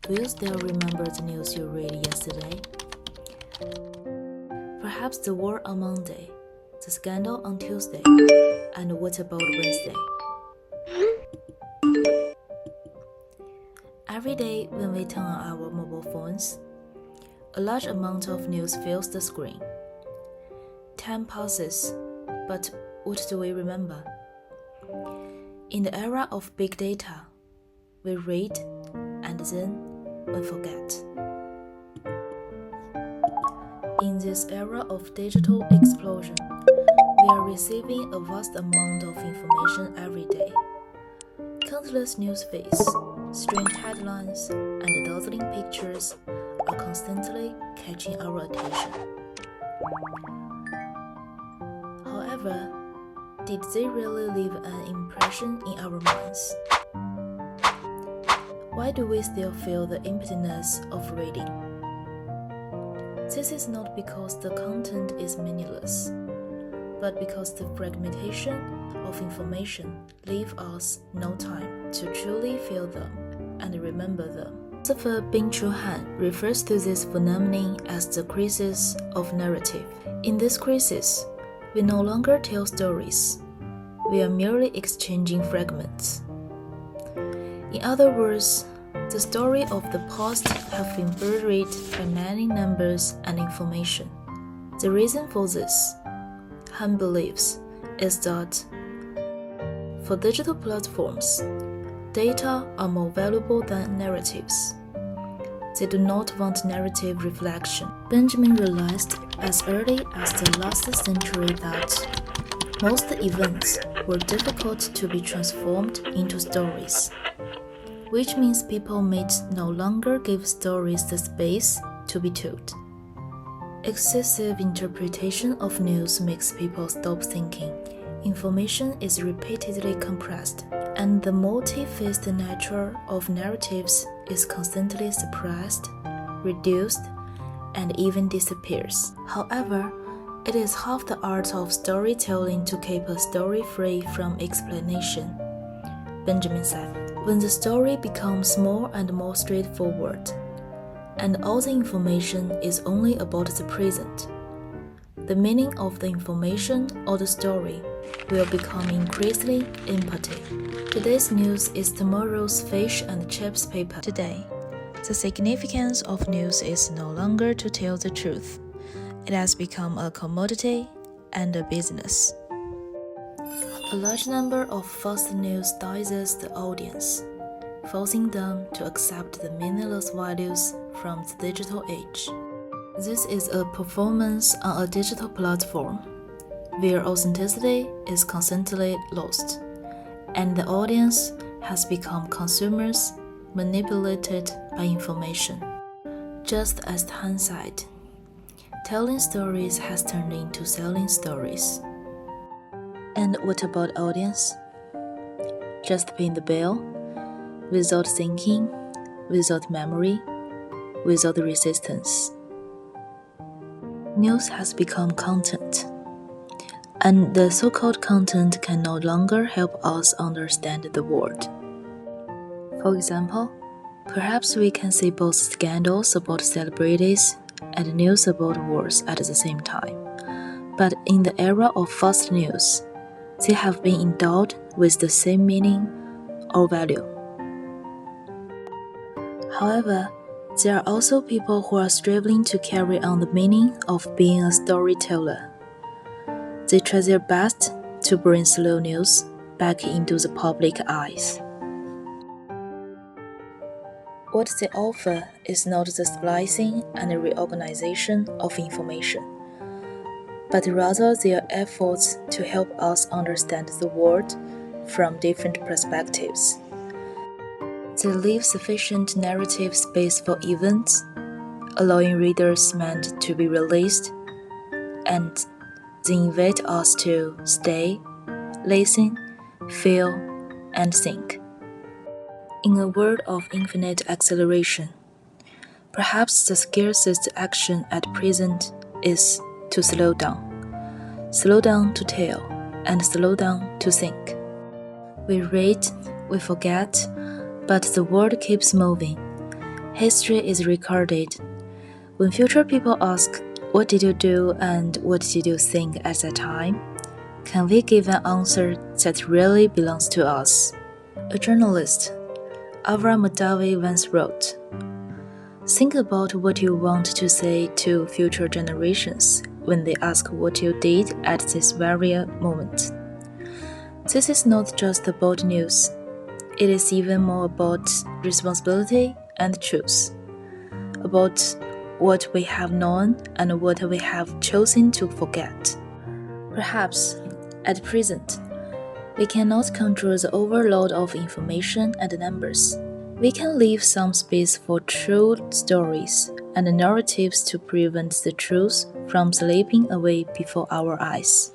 Will you still remember the news you read yesterday? Perhaps the war on Monday, the scandal on Tuesday, and what about Wednesday? Every day when we turn on our mobile phones, a large amount of news fills the screen. Time passes, but what do we remember? In the era of big data, we read and then we forget. In this era of digital explosion, we are receiving a vast amount of information every day. Countless news feeds, strange headlines, and dazzling pictures are constantly catching our attention. However, did they really leave an impression in our minds? Why do we still feel the emptiness of reading? This is not because the content is meaningless, but because the fragmentation of information leaves us no time to truly feel them and remember them. Philosopher Bin Han refers to this phenomenon as the crisis of narrative. In this crisis, we no longer tell stories. We are merely exchanging fragments. In other words, the story of the past have been buried by many numbers and information. The reason for this, Han believes, is that for digital platforms, data are more valuable than narratives. They do not want narrative reflection. Benjamin realized as early as the last century that most events were difficult to be transformed into stories, which means people may no longer give stories the space to be told. Excessive interpretation of news makes people stop thinking. Information is repeatedly compressed, and the multi-faced nature of narratives is constantly suppressed, reduced, and even disappears. However, it is half the art of storytelling to keep a story free from explanation, Benjamin said. When the story becomes more and more straightforward, and all the information is only about the present, the meaning of the information or the story will become increasingly empty. Today's news is tomorrow's fish and chips paper. Today, the significance of news is no longer to tell the truth. It has become a commodity and a business. A large number of fast news digests the audience, forcing them to accept the meaningless values from the digital age. This is a performance on a digital platform, where authenticity is constantly lost, and the audience has become consumers manipulated by information. Just as Han said, telling stories has turned into selling stories. And what about audience? Just paying the bill, without thinking, without memory, without resistance. News has become content, and the so-called content can no longer help us understand the world. For example, perhaps we can see both scandals about celebrities and news about wars at the same time. But in the era of fast news, they have been endowed with the same meaning or value. However, there are also people who are striving to carry on the meaning of being a storyteller. They try their best to bring slow news back into the public eyes. What they offer is not the splicing and reorganization of information, but rather their efforts to help us understand the world from different perspectives. They leave sufficient narrative space for events, allowing readers' mind to be released, and they invite us to stay, listen, feel, and think. In a world of infinite acceleration, perhaps the scarcest action at present is to slow down to tell, and slow down to think. We read, we forget, but the world keeps moving, History is recorded. When future people ask, "What did you do and what did you think at that time?" can we give an answer that really belongs to us? A journalist, Avram Madawi, once wrote, "Think about what you want to say to future generations when they ask what you did at this very moment." This is not just about news. It is even more about responsibility and truth, about what we have known and what we have chosen to forget. Perhaps, at present, we cannot control the overload of information and numbers. We can leave some space for true stories and narratives to prevent the truth from slipping away before our eyes.